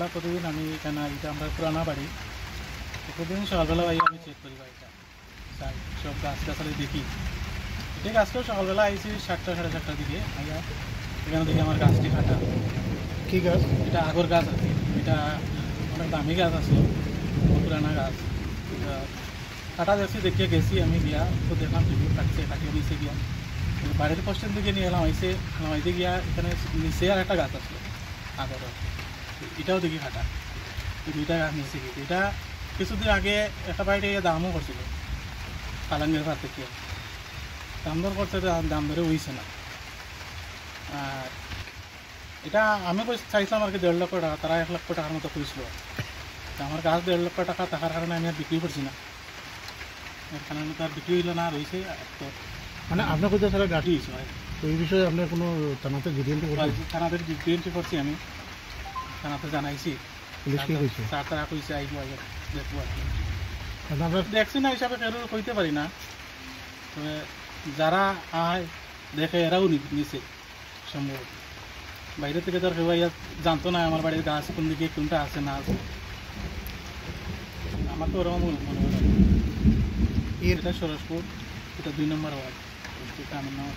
সকালবেলা প্রতিদিন আমি এখানে এটা আমরা পুরানা বাড়ি, প্রতিদিন সকালবেলা আমি চেক করি বাড়িটা, যাই সব গাছ গাছালি দেখি। ঠিক আজকেও সকালবেলা আইসি 7টা সাড়ে 7টার দিকে আইয়া এখানে দেখি আমার গাছটি কাটা। কী গাছ? এটা আগর গাছ আছে, এটা অনেক দামি গাছ আছে, পুরানা গাছ। কাটা যাচ্ছি দেখিয়ে গেছি আমি গিয়া, তো দেখলাম টিভি কাটছে, কাটিয়ে নিচে গিয়া বাড়ির পশ্চিম দিকে নিয়ে এলাম, নামাইতে গিয়া এখানে নিচে আর একটা গাছ আসলো আগর, এটাও দেখি কাটা। দুইটা গাছ নিচে গিয়ে এটা কিছুদিন আগে একটা বাড়িতে দামও করছিল কালাঙ্গের ভাত থেকে, দাম দর করছে, দাম ধরে হইছে না। আর এটা আমি চাইছিলাম আর কি 1.5 লক্ষ টাকা, তারা 1 লক্ষ টাকার মতো করেছিল। আমার গাছ 1.5 লক্ষ টাকা থাকার কারণে আমি আর বিক্রি করছি না, এর কারণে তার বিক্রি হইল না, রয়েছে। তো মানে আপনার কোথাও সারা গাড়ি হয়েছে ভাই, তো এই বিষয়ে আপনার কোনো থানাতে জিডিএনটি করছে? থানাদের জিডিএনটি করছি আমি, থানাতে জানাইছি, পুলিশকে কইছে? স্যার তারা কইছে আইব আগে দেখবো আর কি। আপনার দেখছি না হিসাবে কেউ কইতে পারি না, তবে যারা আয় দেখে এরাও নিচে সম্ভবত। বাইরে থেকে তো আর কেউ জানতো না আমার বাড়ির গাছ কোন দিকে কোনটা আছে না আছে, আমার তো ওরকম মনে হয়। এটা সরসপুর, এটা 2 নম্বর ওয়ার্ড, আমার নাম।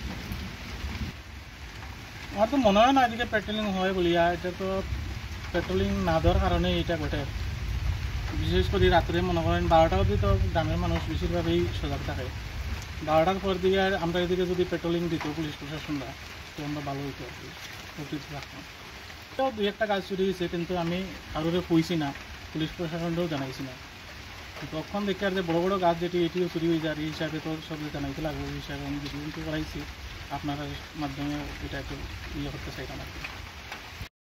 আমার তো মনে হয় না এদিকে পেট্রোলিং হয় বলিয়া, এটা তো পেট্রোলিং না দেওয়ার কারণে এটা ঘটে। বিশেষ করে রাত্রে মনে করেন 12টা অবধি তো গ্রামের মানুষ বেশিরভাগই সজাগ থাকে। 12টার পর দিকে আর আমরা এদিকে যদি পেট্রোলিং দিত পুলিশ প্রশাসনরা, তো আমরা ভালো হইতো আর কি, উপকৃত থাকতাম। তো 2-1টা গাছ চুরি হয়েছে, কিন্তু আমি কারোরে কইছি না, পুলিশ প্রশাসনকেও জানাইছি না। তখন দেখি আর যে বড় বড় গাছ যেটি এটিও চুরি হয়ে যায়, এই হিসাবে তো সব জানাইতে লাগবে, এই হিসাবে আমি ভিডিও করাইছি, আপনার মাধ্যমে এটা একটু করতে চাইতাম আর কি।